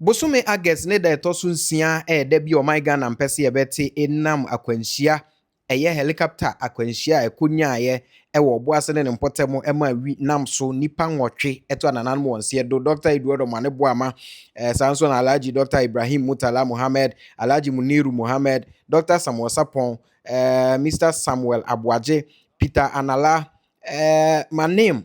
Bosume August ne da etoso nsia de bi o my Ghana mpese yebete enam akwanhia eye helicopter akwanhia ekonyaye ewo Obuasi ne mpotemo ema wi nam so nipa nwotwe eto ananan wonse do Dr. Eduardo Mane Boama sanso na Alhaji Dr. Ibrahim Mutala Muhammad, Alhaji Muniru Muhammad, Dr. Samuel Sapon, Mr. Samuel Abwaje, Peter Anala, Manem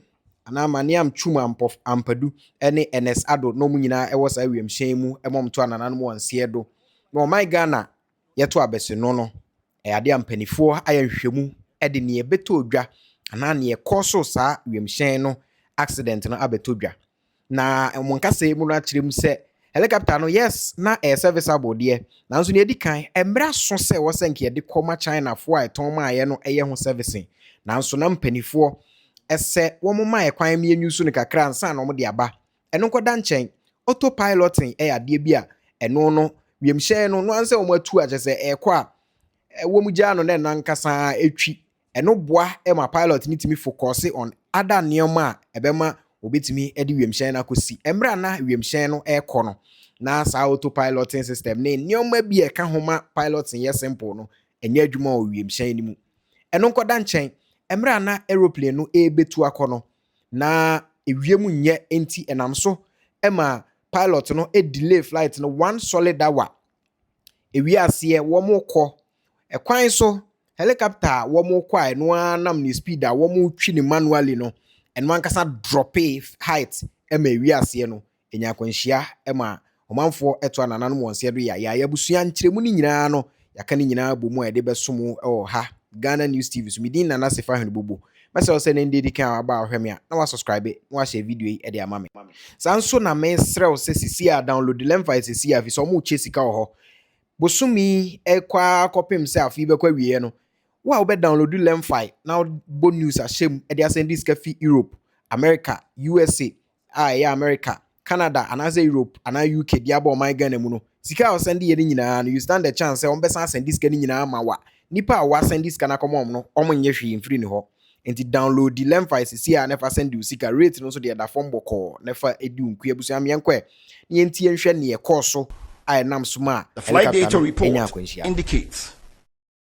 ana maniam chuma ampadu ene NS ado no mu nyina ewo sa wiem hyen mu emom to ananan mu onse do no my Ghana yeto abese no ade ampanifo ayanhwemu ede ne beto odwa ana ne ekoso sa wiem hyen no accident no abeto odwa na monkase mu na kirem se helicopter no yes na serviceable de nanso ne edikan emra so se wo senke de koma China fo a eton ma aye no eye ho servicing nanso na mpanifo ese womoma ekwan mienyu so ne kakra ansa na omde aba eno koda nchen autopiloting ade bi a eno no wiemhye no ansa omatu agese ekwa womugya no na nankasa etwi eno boa ema pilot ni timi focus on other neoma ebema obetimi ede wiemhye na kosi emra na wiemhye no ekono na sa autopiloting system ne neoma bi eka homa piloting ye simple no enya adwuma o wiemhye ni mu eno koda nchen emra na aeroplane no ebetu akono na ewiem nye enti enam so ema pilot no delay flight no one solid hour ewiase womokọ ekwan so helicopter womokọ no anam ni speed a womotwi ni manually no eno ankasa drop height ema ewiase no enya kwanhia ema omanfo eto ananan wonse do ya busua nkyeremu ni nyina no yaka ni nyina bomu a de besomu ha Ghana News TV so midin na sefa hwene bobo mase o se ne ndedi kan aba ahweme a na wa subscribe na wa share video yi e de ama me sanso na me srew se sisi a download lemfi sisi a fi so mo che sika ho bosumi ekwa kopim se afi be kwa wie no wa obe download lemfi na bo news a shem e de asend this fi Europe, America, USA, America, Canada, anaze Europe, ana UK dia ba o my Ghana mu no sika o send ye ni nyina no you stand the chance e on be send this ka ni nyina ma wa nipa wa send this kana komom no omonye hwe mfiri ni ho enti download the lemfi sisi a never send you sika rate no so de da form boko never edu nku abusu amyenkwe ni enti enhwe ne ekoso I nam suma. The flight data report indicates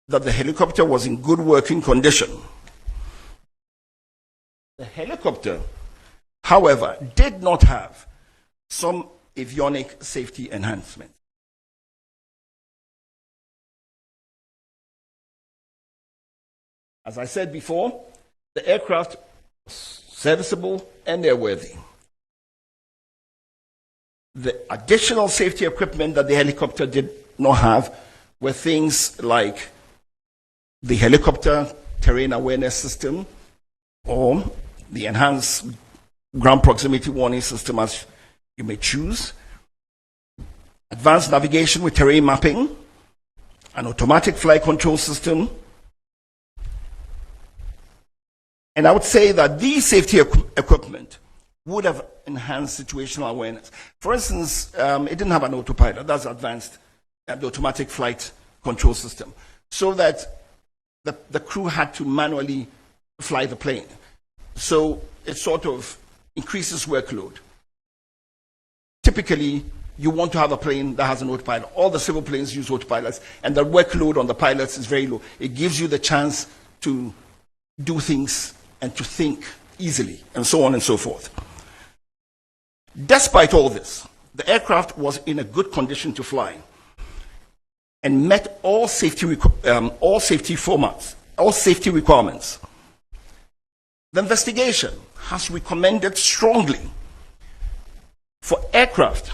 that the helicopter was in good working condition. The helicopter, however, did not have some avionic safety enhancements. As I said before, the aircraft was serviceable and airworthy. The additional safety equipment that the helicopter did not have were things like the helicopter terrain awareness system or the enhanced ground proximity warning system, as you may choose, advanced navigation with terrain mapping, an automatic flight control system. And I would say that these safety equipment would have enhanced situational awareness. For instance, it didn't have an autopilot. That's advanced, the automatic flight control system, so that the crew had to manually fly the plane. So it sort of increases workload. Typically, you want to have a plane that has an autopilot. All the civil planes use autopilots, and the workload on the pilots is very low. It gives you the chance to do things and to think easily, and so on and so forth. Despite all this, the aircraft was in a good condition to fly and met all safety requirements. The investigation has recommended strongly for aircraft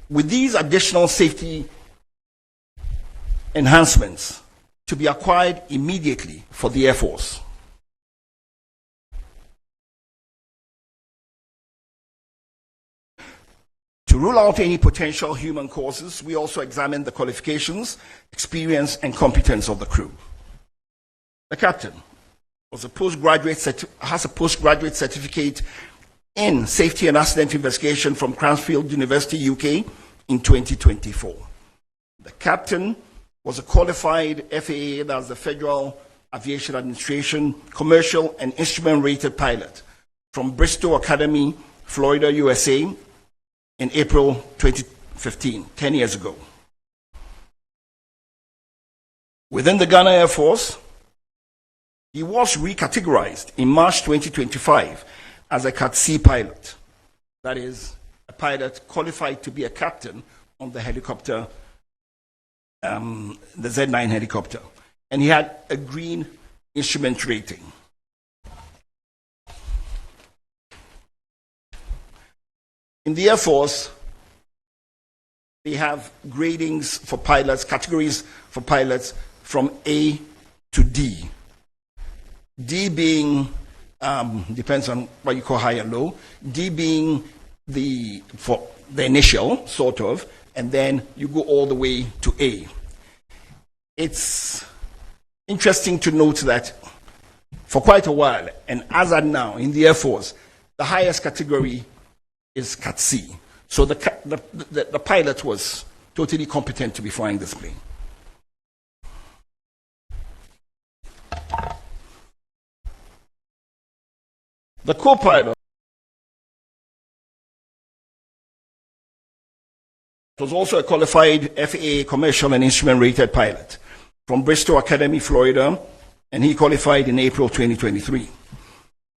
with these additional safety enhancements to be acquired immediately for the Air Force. To rule out any potential human causes, we also examined the qualifications, experience, and competence of the crew. The captain has a postgraduate certificate in safety and accident investigation from Cranfield University, UK, in 2024. The captain was a qualified FAA, that's the Federal Aviation Administration, commercial and instrument-rated pilot from Bristol Academy, Florida, USA, in April 2015, 10 years ago. Within the Ghana Air Force, he was recategorized in March 2025 as a Cat C pilot. That is, a pilot qualified to be a captain on the helicopter, the Z9 helicopter. And he had a green instrument rating. In the Air Force, they have gradings for pilots, categories for pilots from A to D. D being, depends on what you call high and low, D being for the initial, sort of, and then you go all the way to A. It's interesting to note that for quite a while, and as at now in the Air Force, the highest category is Cat C. So the pilot was totally competent to be flying this plane. The co-pilot was also a qualified FAA commercial and instrument rated pilot from Bristol Academy, Florida, and he qualified in April 2023.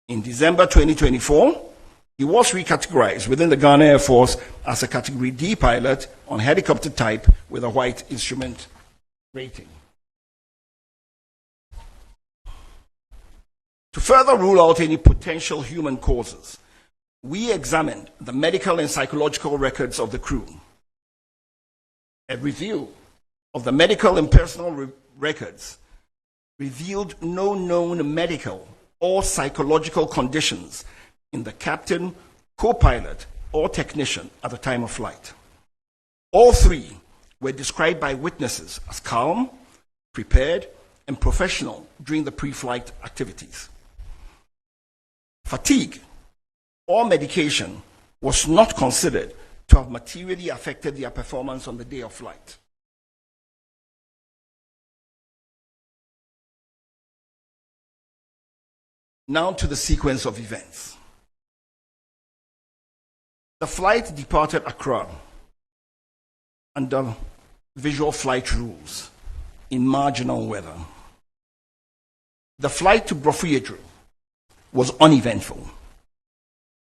In December 2024, he was recategorized within the Ghana Air Force as a Category D pilot on helicopter type with a white instrument rating. To further rule out any potential human causes, we examined the medical and psychological records of the crew. A review of the medical and personal records revealed no known medical or psychological conditions in the captain, co-pilot, or technician at the time of flight. All three were described by witnesses as calm, prepared, and professional during the pre-flight activities. Fatigue or medication was not considered to have materially affected their performance on the day of flight. Now to the sequence of events. The flight departed Accra under visual flight rules in marginal weather. The flight to Fordjour was uneventful.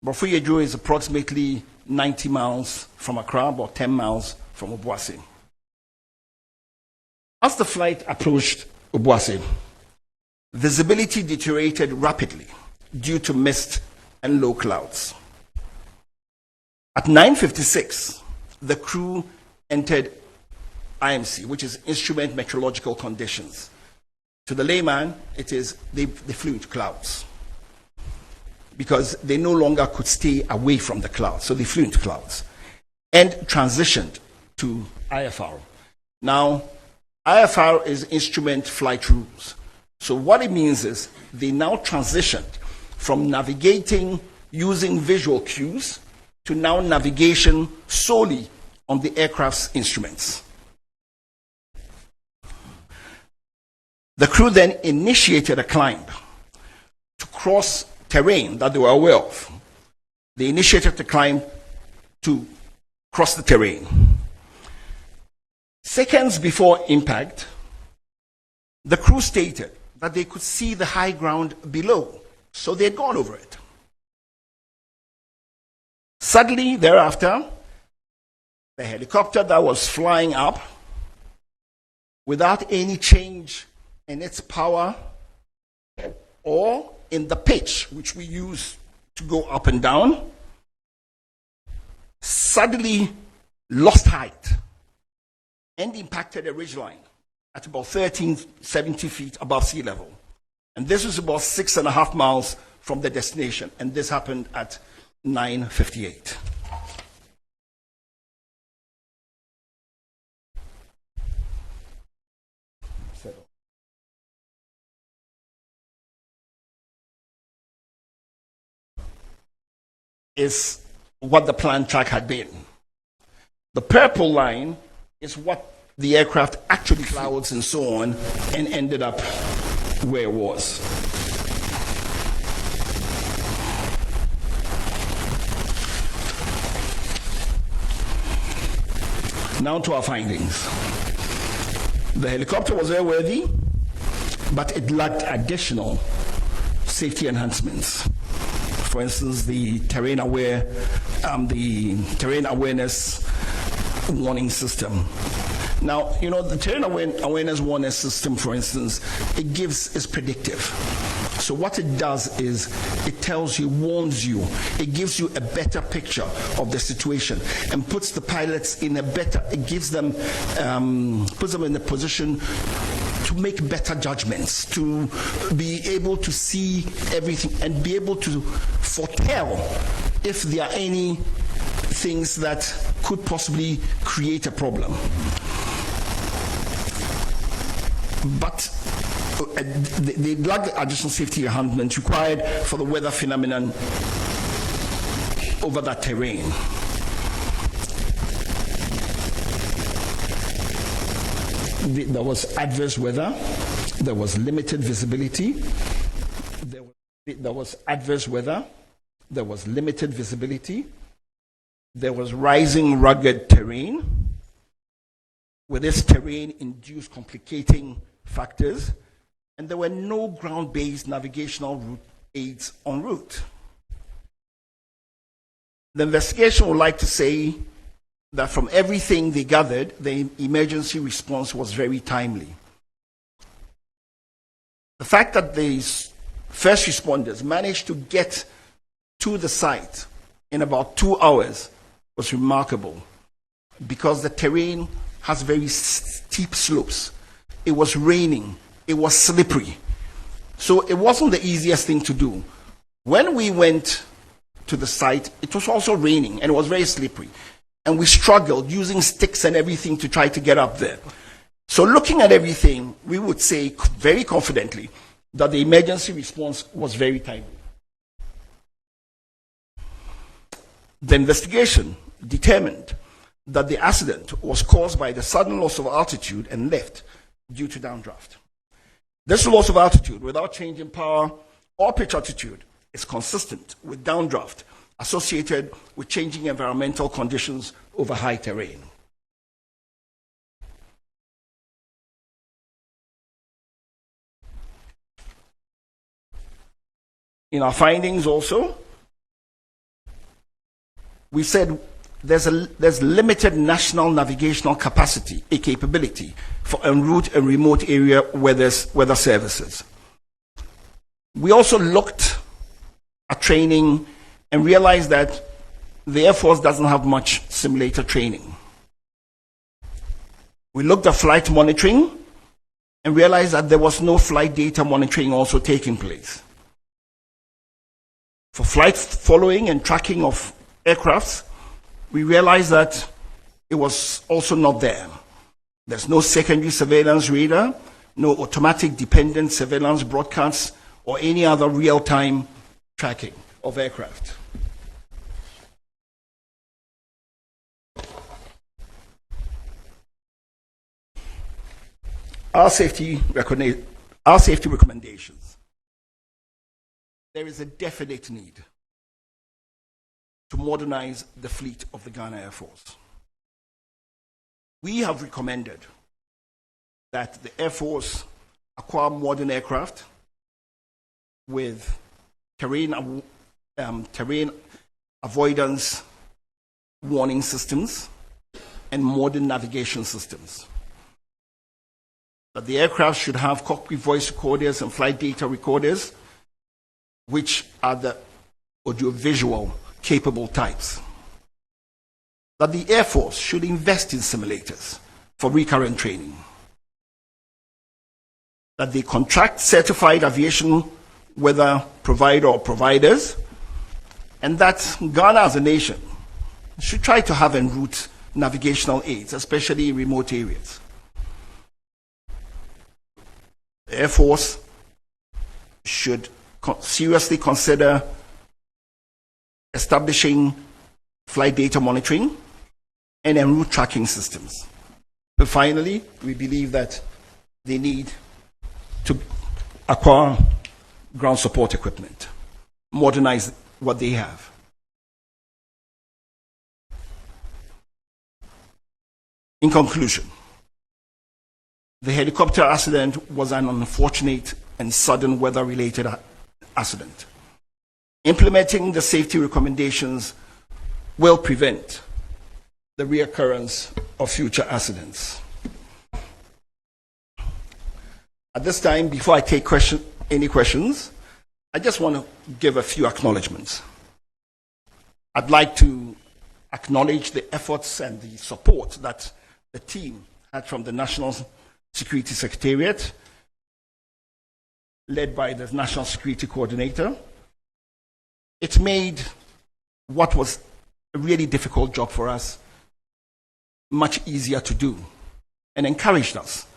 Fordjour is approximately 90 miles from Accra, about 10 miles from Obuasi. As the flight approached Obuasi, visibility deteriorated rapidly due to mist and low clouds. At 9:56, the crew entered IMC, which is Instrument Meteorological Conditions. To the layman, it is they flew into clouds because they no longer could stay away from the clouds, so they flew into clouds and transitioned to IFR. Now, IFR is Instrument Flight Rules. So what it means is they now transitioned from navigating using visual cues to now navigation solely on the aircraft's instruments. The crew then initiated a climb to cross terrain that they were aware of. They initiated the climb to cross the terrain. Seconds before impact, the crew stated that they could see the high ground below, so they had gone over it. Suddenly thereafter, the helicopter that was flying up without any change in its power or in the pitch, which we use to go up and down, suddenly lost height and impacted a ridgeline at about 1370 feet above sea level. And this was about 6.5 miles from the destination, and this happened at 9:58. Is what the planned track had been. The purple line is what the aircraft actually clouds and so on, and ended up where it was. Now to our findings. The helicopter was airworthy, but it lacked additional safety enhancements. For instance, the terrain awareness warning system. Now, the terrain awareness warning system, for instance, is predictive. So what it does is it tells you, warns you, it gives you a better picture of the situation and puts the pilots in it gives them, puts them in a position to make better judgments, to be able to see everything and be able to foretell if there are any things that could possibly create a problem. But the lack additional safety enhancements required for the weather phenomenon over that terrain. There was adverse weather, there was limited visibility, there was adverse weather, there was limited visibility, there was rising rugged terrain, with this terrain induced complicating factors, and there were no ground-based navigational route aids en route. The investigation would like to say that from everything they gathered, the emergency response was very timely. The fact that the first responders managed to get to the site in about 2 hours was remarkable because the terrain has very steep slopes. It was raining, it was slippery. So it wasn't the easiest thing to do. When we went to the site, it was also raining and it was very slippery. And we struggled using sticks and everything to try to get up there. So looking at everything, we would say very confidently that the emergency response was very timely. The investigation determined that the accident was caused by the sudden loss of altitude and lift due to downdraft. This loss of altitude without change in power or pitch altitude is consistent with downdraft associated with changing environmental conditions over high terrain. In our findings also, we said there's limited national navigational capacity, a capability for en route and remote area weather services. We also looked at training and realized that the Air Force doesn't have much simulator training. We looked at flight monitoring and realized that there was no flight data monitoring also taking place. For flight following and tracking of aircrafts, we realized that it was also not there. There's no secondary surveillance radar, no automatic dependent surveillance broadcasts, or any other real-time tracking of aircraft. Our safety recommendations. There is a definite need to modernize the fleet of the Ghana Air Force. We have recommended that the Air Force acquire modern aircraft with terrain avoidance warning systems and modern navigation systems. That the aircraft should have cockpit voice recorders and flight data recorders, which are the audiovisual capable types. That the Air Force should invest in simulators for recurrent training. That they contract certified aviation weather provider or providers, and that Ghana as a nation should try to have en route navigational aids, especially in remote areas. The Air Force should seriously consider establishing flight data monitoring and en route tracking systems. But finally, we believe that they need to acquire ground support equipment, modernize what they have. In conclusion, the helicopter accident was an unfortunate and sudden weather-related accident. Implementing the safety recommendations will prevent the reoccurrence of future accidents. At this time, before I take any questions, I just want to give a few acknowledgements. I'd like to acknowledge the efforts and the support that the team had from the National Security Secretariat, led by the National Security Coordinator. It made what was a really difficult job for us much easier to do, and encouraged us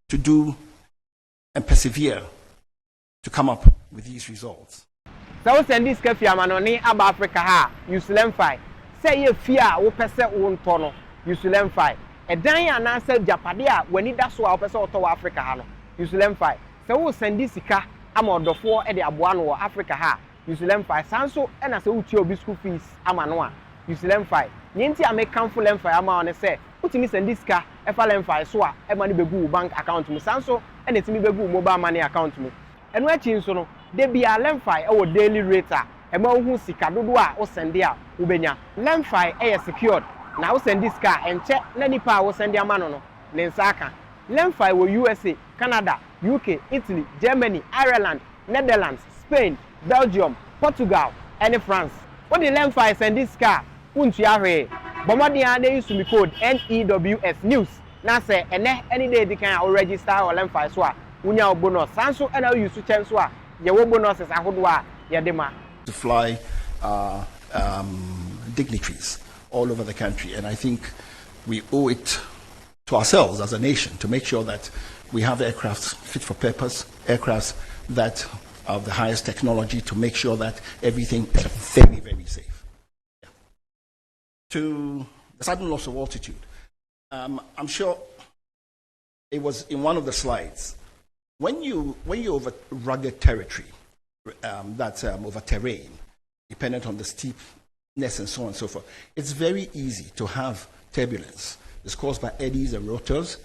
to do and persevere to come up with these results. So send this cafe amanoni aba Africa ha usulemfai say ye fear wo pese wo nto no usulemfai edan ya na say japade a wani da so a wo pese oto wa Africa ha no usulemfai say wo send this sika amodofo e de aboa no wo Africa ha usulemfai sanso e na say wo tie obi school fees amano a usulemfai nyenti amekanfo lemfai ama one say utimi send this sika e fa lemfai so a e ma ni begu bank account mu sanso e na timi begu mobile money account mu enu achi nso no de bia lemfai e wo daily rate a e ma hu sika dodo a wo send a wo benya lemfai e secured na wo send this car enche na nipa wo send amano no ne nsaka lemfai wo USA, Canada, UK, Italy, Germany, Ireland, Netherlands, Spain, Belgium, Portugal and France. What the lemfai send this car untu ahwe bomodi a dey use me code NEWS news na say any day they can register or lemfai so a unya bonus sanso and now use chance so a ye wo bonuses ahodo a ye de ma to fly dignitaries all over the country, and I think we owe it to ourselves as a nation to make sure that we have aircraft fit for purpose, aircraft that are of the highest technology, to make sure that everything is very, very safe. Yeah. To the sudden loss of altitude, I'm sure it was in one of the slides. When you over rugged territory, that's over terrain, dependent on the steepness and so on and so forth, it's very easy to have turbulence. It's caused by eddies and rotors.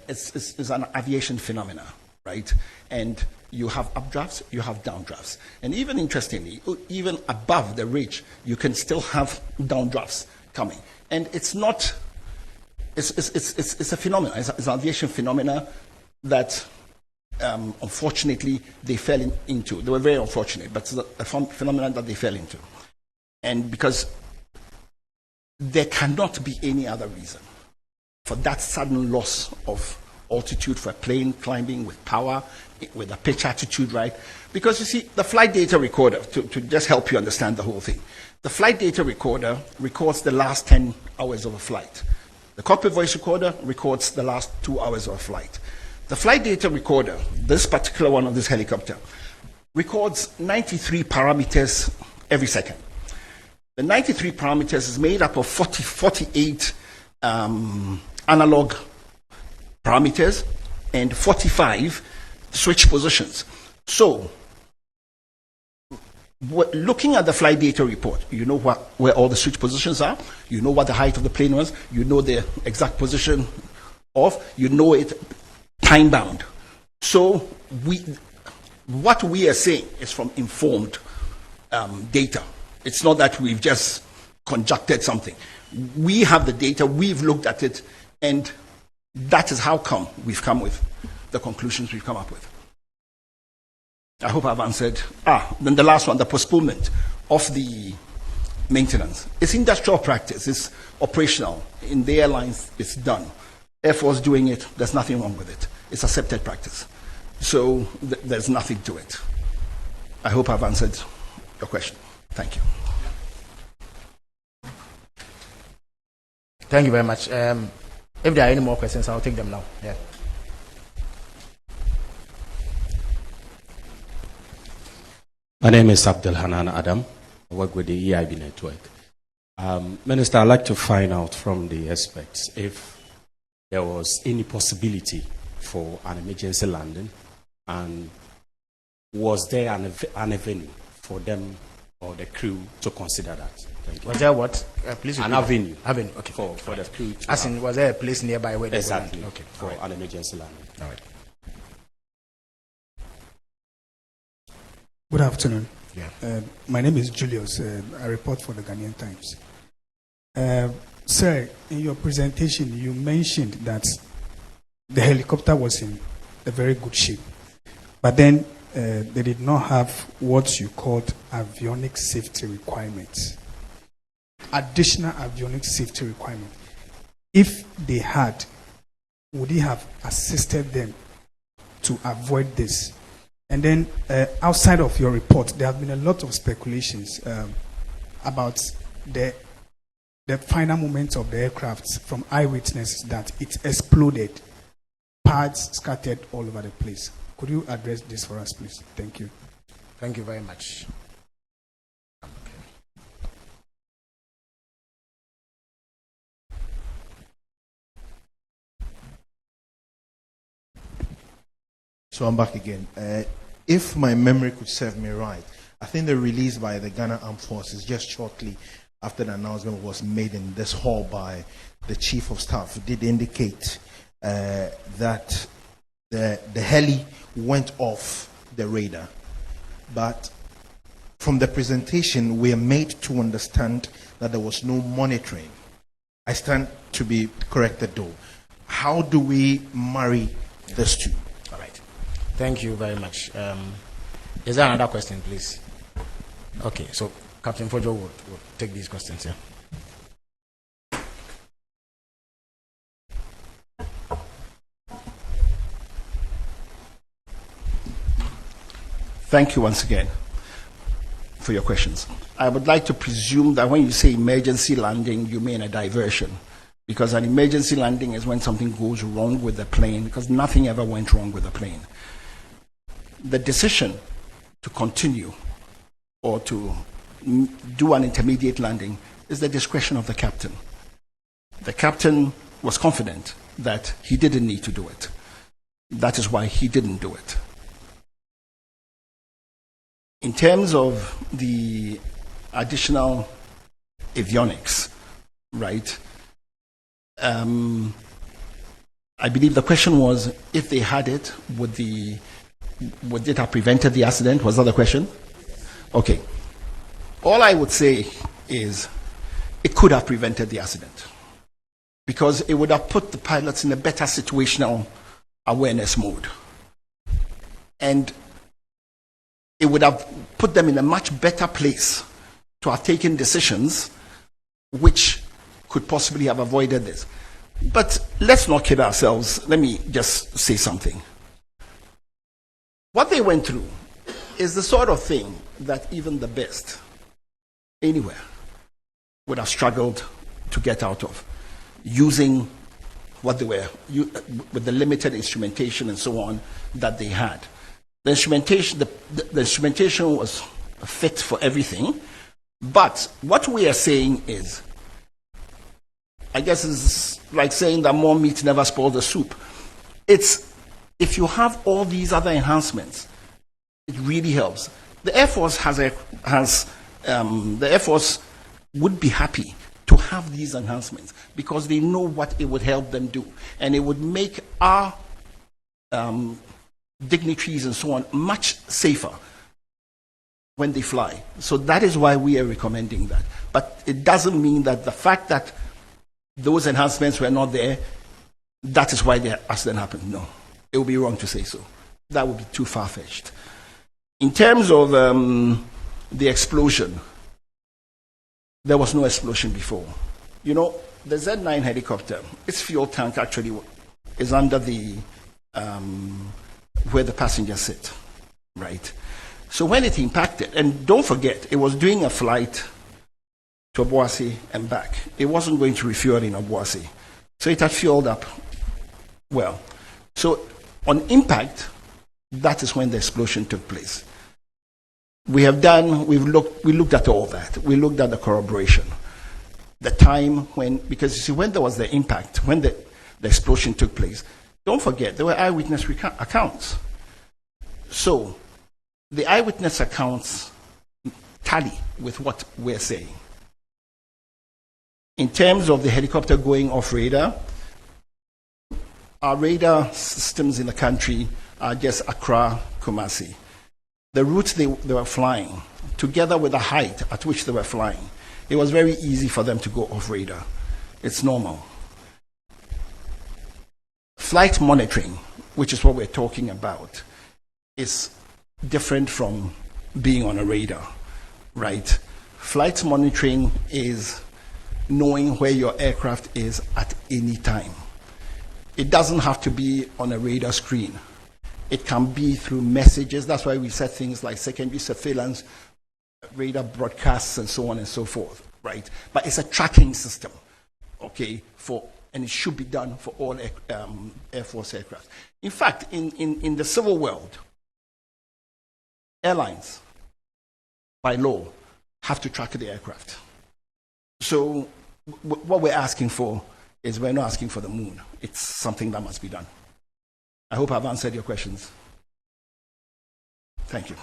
It's an aviation phenomena, right? And you have updrafts, you have downdrafts. And even interestingly, even above the ridge, you can still have downdrafts coming. And it's not, it's a phenomenon, it's an aviation phenomena that unfortunately they fell into. They were very unfortunate, but it's a phenomenon that they fell into. And because there cannot be any other reason for that sudden loss of altitude for a plane climbing with power, with a pitch attitude, right? Because you see, the flight data recorder, to just help you understand the whole thing, the flight data recorder records the last 10 hours of a flight. The cockpit voice recorder records the last 2 hours of a flight. The flight data recorder, this particular one of this helicopter, records 93 parameters every second. The 93 parameters is made up of 48 analog parameters and 45 switch positions. So, looking at the flight data report, you know where all the switch positions are, you know what the height of the plane was, you know the exact position of, you know it time bound. So, what we are saying is from informed data. It's not that we've just conjectured something. We have the data, we've looked at it, and that is how come we've come with the conclusions we've come up with. I hope I've answered. Then the last one, the postponement of the maintenance. It's industrial practice, it's operational. In the airlines, it's done. Air Force doing it, there's nothing wrong with it. It's accepted practice. So there's nothing to it. I hope I've answered your question. Thank you. Thank you very much. If there are any more questions, I'll take them now. Yeah. My name is Abdul Hanan Adam. I work with the EIB network. Minister, I'd like to find out from the experts if there was any possibility for an emergency landing, and was there an avenue for them or the crew to consider that. Thank you. Was there what? Please An repeat. avenue. Avenue, okay. For the crew to As have- in, was there a place nearby where they exactly. could land? Okay. For All right. an emergency landing. All right. Good afternoon. Yeah. My name is Julius. I report for the Ghanaian Times. Sir, in your presentation, you mentioned that the helicopter was in a very good shape, but then they did not have what you called avionics safety requirements, additional avionics safety requirements. If they had, would it have assisted them to avoid this? And then outside of your report, there have been a lot of speculations about the final moments of the aircraft from eyewitnesses that it exploded, parts scattered all over the place. Could you address this for us, please? Thank you. Thank you very much. So I'm back again. If my memory could serve me right, I think the release by the Ghana Armed Forces just shortly after the announcement was made in this hall by the Chief of Staff did indicate that the heli went off the radar. But from the presentation, we are made to understand that there was no monitoring. I stand to be corrected though. How do we marry these two? All right. Thank you very much. Is there another question, please? Okay, so Captain Fordjour will take these questions here. Thank you once again for your questions. I would like to presume that when you say emergency landing, you mean a diversion. Because an emergency landing is when something goes wrong with the plane, because nothing ever went wrong with the plane. The decision to continue or to do an intermediate landing is the discretion of the captain. The captain was confident that he didn't need to do it. That is why he didn't do it. In terms of the additional avionics, right? I believe the question was if they had it, would it have prevented the accident? Was that the question? Okay. All I would say is it could have prevented the accident because it would have put the pilots in a better situational awareness mode. And it would have put them in a much better place to have taken decisions which could possibly have avoided this. But let's not kid ourselves. Let me just say something. What they went through is the sort of thing that even the best anywhere would have struggled to get out of, using what they were, with the limited instrumentation and so on that they had. The instrumentation, the instrumentation was fit for everything, but what we are saying is, I guess it's like saying that more meat never spoils the soup. It's, if you have all these other enhancements, it really helps. The Air Force the Air Force would be happy to have these enhancements because they know what it would help them do, and it would make our dignitaries and so on much safer when they fly. So that is why we are recommending that. But it doesn't mean that the fact that those enhancements were not there, that is why the accident happened. No, it would be wrong to say so. That would be too far-fetched. In terms of the explosion, there was no explosion before. You know, the Z9 helicopter, its fuel tank actually is under the where the passengers sit, right? So when it impacted, and don't forget, it was doing a flight to Obuasi and back. It wasn't going to refuel in Obuasi. So it had fueled up well. So on impact, that is when the explosion took place. We looked at all that. We looked at the corroboration. The time when, because you see, when there was the impact, when the explosion took place, don't forget, there were eyewitness accounts. So the eyewitness accounts tally with what we're saying. In terms of the helicopter going off radar, our radar systems in the country are just Accra, Kumasi. The routes they were flying, together with the height at which they were flying, it was very easy for them to go off radar. It's normal. Flight monitoring, which is what we're talking about, is different from being on a radar, right? Flight monitoring is knowing where your aircraft is at any time. It doesn't have to be on a radar screen. It can be through messages. That's why we said things like secondary surveillance, radar broadcasts, and so on and so forth, right? But it's a tracking system, okay, and it should be done for all Air Force aircraft. In fact, in the civil world, airlines, by law, have to track the aircraft. So what we're asking for is we're not asking for the moon. It's something that must be done. I hope I've answered your questions. Thank you.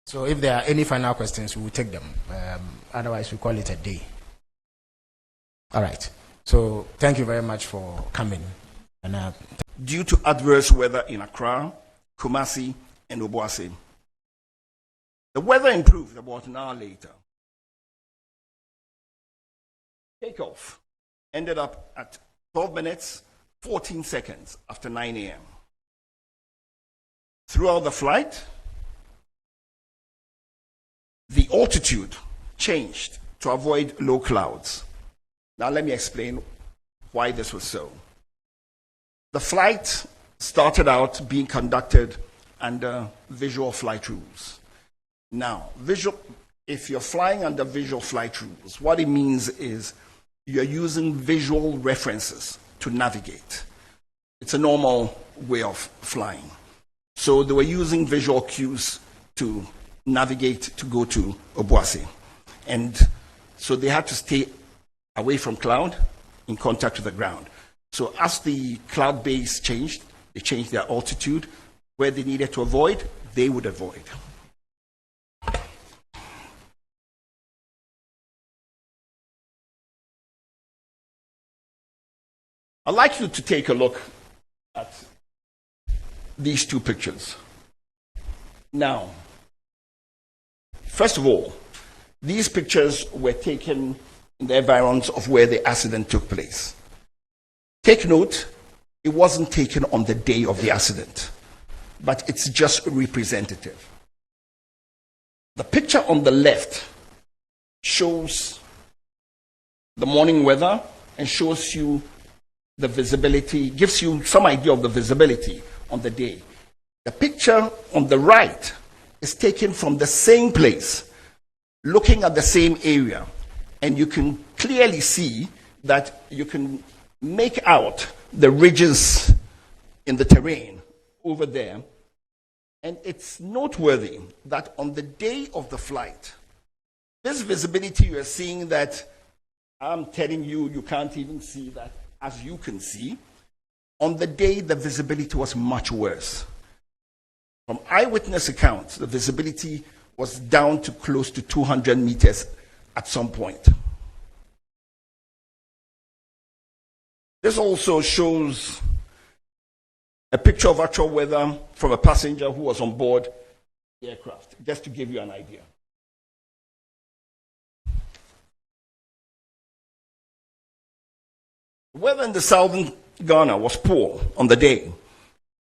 So if there are any final questions, we will take them. Otherwise, we call it a day. All right. So thank you very much for coming. And due to adverse weather in Accra, Kumasi, and Obuasi, the weather improved about an hour later. Takeoff ended up at 12 minutes, 14 seconds after 9 a.m. Throughout the flight, the altitude changed to avoid low clouds. Now let me explain why this was so. The flight started out being conducted under visual flight rules. Now, if you're flying under visual flight rules, what it means is you're using visual references to navigate. It's a normal way of flying. So they were using visual cues to navigate to go to Obuasi. And so they had to stay away from cloud in contact with the ground. So as the cloud base changed, they changed their altitude. Where they needed to avoid, they would avoid. I'd like you to take a look at these two pictures. Now, first of all, these pictures were taken in the environs of where the accident took place. Take note, it wasn't taken on the day of the accident, but it's just representative. The picture on the left shows the morning weather and shows you the visibility, gives you some idea of the visibility on the day. The picture on the right is taken from the same place, looking at the same area, and you can clearly see that you can make out the ridges in the terrain over there. And it's noteworthy that on the day of the flight, this visibility you are seeing that I'm telling you, you can't even see that as you can see. On the day, the visibility was much worse. From eyewitness accounts, the visibility was down to close to 200 meters at some point. This also shows a picture of actual weather from a passenger who was on board the aircraft, just to give you an idea. The weather in the southern Ghana was poor on the day,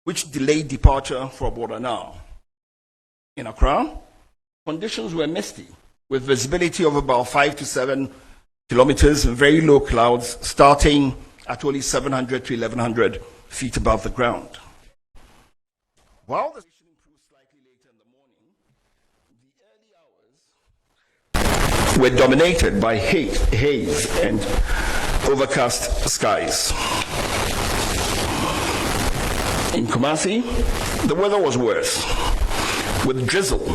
which delayed departure for about an hour. In Accra, conditions were misty, with visibility of about 5 to 7 kilometers and very low clouds, starting at only 700 to 1,100 feet above the ground. While the situation improved slightly later in the morning, the early hours were dominated by haze and overcast skies. In Kumasi, the weather was worse, with drizzle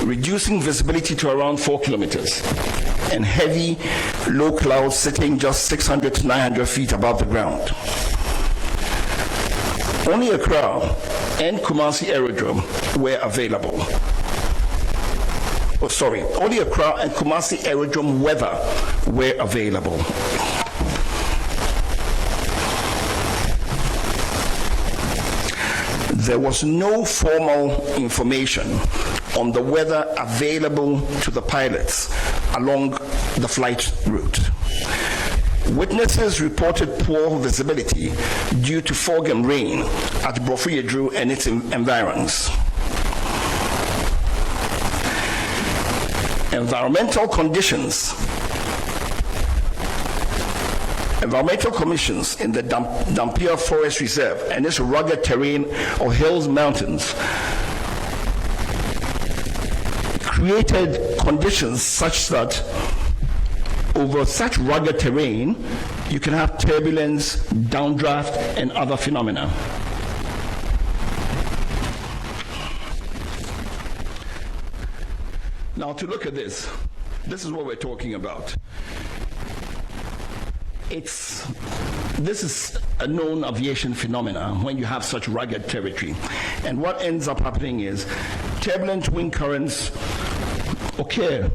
reducing visibility to around 4 kilometers and heavy, low clouds sitting just 600 to 900 feet above the ground. Only Accra and Kumasi Aerodrome were available. Only Accra and Kumasi Aerodrome weather were available. There was no formal information on the weather available to the pilots along the flight route. Witnesses reported poor visibility due to fog and rain at Paul Fordjour and its environs. Environmental conditions in the Dampier Forest Reserve and its rugged terrain of hills, mountains, created conditions such that over such rugged terrain, you can have turbulence, downdraft, and other phenomena. Now, to look at this is what we're talking about. This is a known aviation phenomena when you have such rugged territory. And what ends up happening is turbulent wind currents occur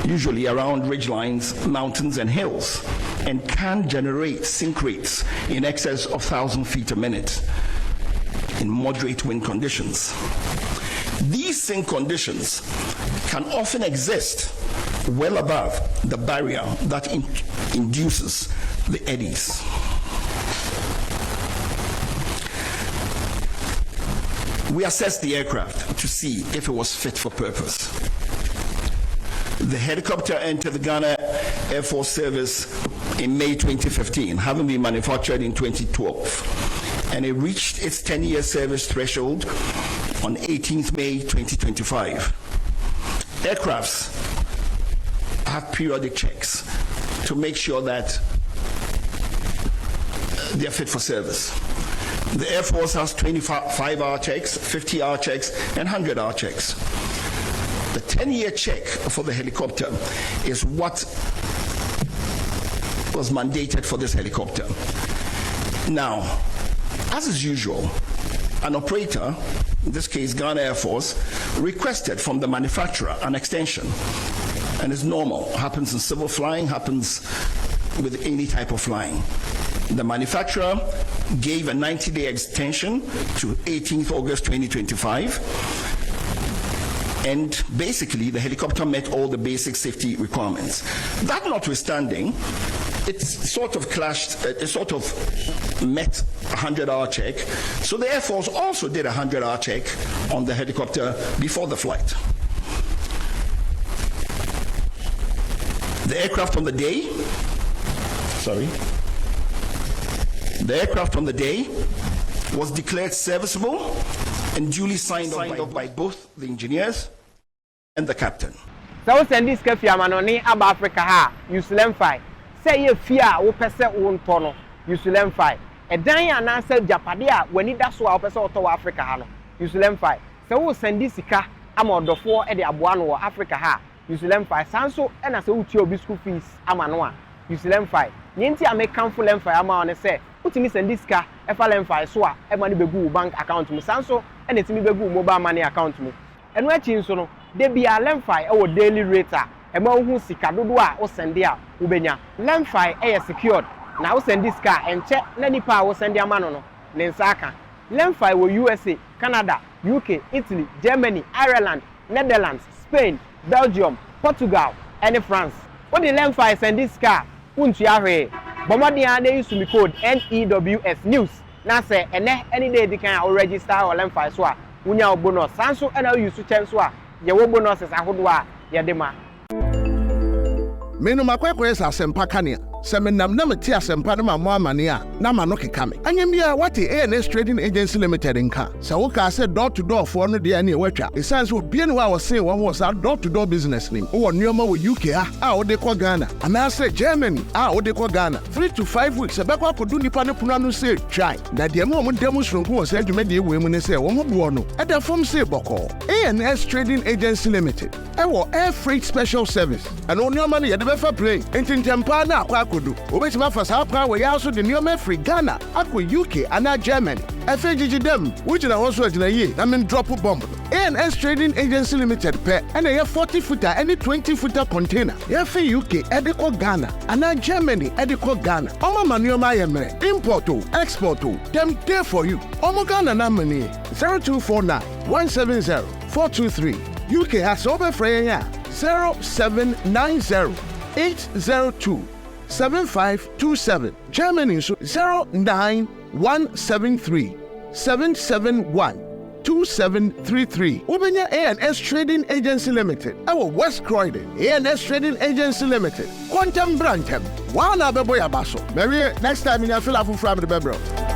usually around ridgelines, mountains, and hills, and can generate sink rates in excess of 1,000 feet a minute in moderate wind conditions. These sink conditions can often exist well above the barrier that induces the eddies. We assessed the aircraft to see if it was fit for purpose. The helicopter entered the Ghana Air Force Service in May 2015, having been manufactured in 2012, and it reached its 10-year service threshold on 18th May 2025. Aircrafts have periodic checks to make sure that they are fit for service. The Air Force has 25-hour checks, 50-hour checks, and 100-hour checks. The 10-year check for the helicopter is what was mandated for this helicopter. Now, as is usual, an operator, in this case Ghana Air Force, requested from the manufacturer an extension. And it's normal, happens in civil flying, happens with any type of flying. The manufacturer gave a 90-day extension to 18th August 2025. And basically, the helicopter met all the basic safety requirements. That notwithstanding, it sort of clashed, it sort of met a 100-hour check. So the Air Force also did a 100-hour check on the helicopter before the flight. The aircraft on the day was declared serviceable and duly signed off by both the engineers and the captain. So send this Fiamanoni ab Africa ha, Usulemfi. Say ye fear wo pese wo ntono, Usulemfi. E dan ya na se Japadia when it that's why pese oto Africa ha no, Usulemfi. So wo send this sika amodofo e de aboa no Africa ha, Usulemfi. Sanso e na se uti obi school fees ama no a, Usulemfi. Nyenti American full lemfi ama on say utimi send this sika e fa lemfi so a e mani begu bank account mu sanso e na timi begu mobile money account mu. Eno achi nso no de bia lemfi e wo daily rate a e ma hu sika dodo a wo send a wo benya. Lemfi e secured na wo send this car enche na nipa wo send ama no ne nsaka. Lemfi wo USA, Canada, UK, Italy, Germany, Ireland, Netherlands, Spain, Belgium, Portugal, and France. What the Lemfi send this car untu ahwe. Bomodian they use me code NEWS news. Na say any day they can register or Lemfi so a unya bonus. Sanso and use to chance so a ye wo bonuses ahodo a ye de ma. Menu makwekwe sa sempa kania. Se menam na meti asempa na mo amane a na ma no keka me. Anyem bia what ANS Trading Agency Limited nka. Se wo ka se door to door for no de na e watwa. E sense obi ne wa wo say wo ho sa door to door business nim. Wo nyoma wo UK a wo de ko Ghana. Ana se Germany a wo de ko Ghana. 3 to 5 weeks e be kwa kodu nipa ne puna no say try. Na de mo demonstration wo say dwuma de we mu ne say wo ho bo no. E da form say boko. ANS Trading Agency Limited. E wo air freight special service. And on nyoma ne ye de be fa plane. Entintempa na akwa kodu. Obeti ma fa sa pra we ya so de nyoma free Ghana akwa UK and Germany. Efe jiji dem, which na also a ye, I mean drop bomb. ANS Trading Agency Limited pe, and a 40-footer, any 20-footer container. Yefe UK, Ediko Ghana, and now Germany, Ediko Ghana. Oma Manioma Yemre, importo, exporto, them there for you. Omo Ghana Namani, 0249 170 423. UK has over Freya 0790 802 7527. Germany 09173 771 2733. Ubenya ANS Trading Agency Limited. Our West Croydon ANS Trading Agency Limited. Quantum Brantem. One Abeboya Basso. Maybe next time in your fill up from the Bebro.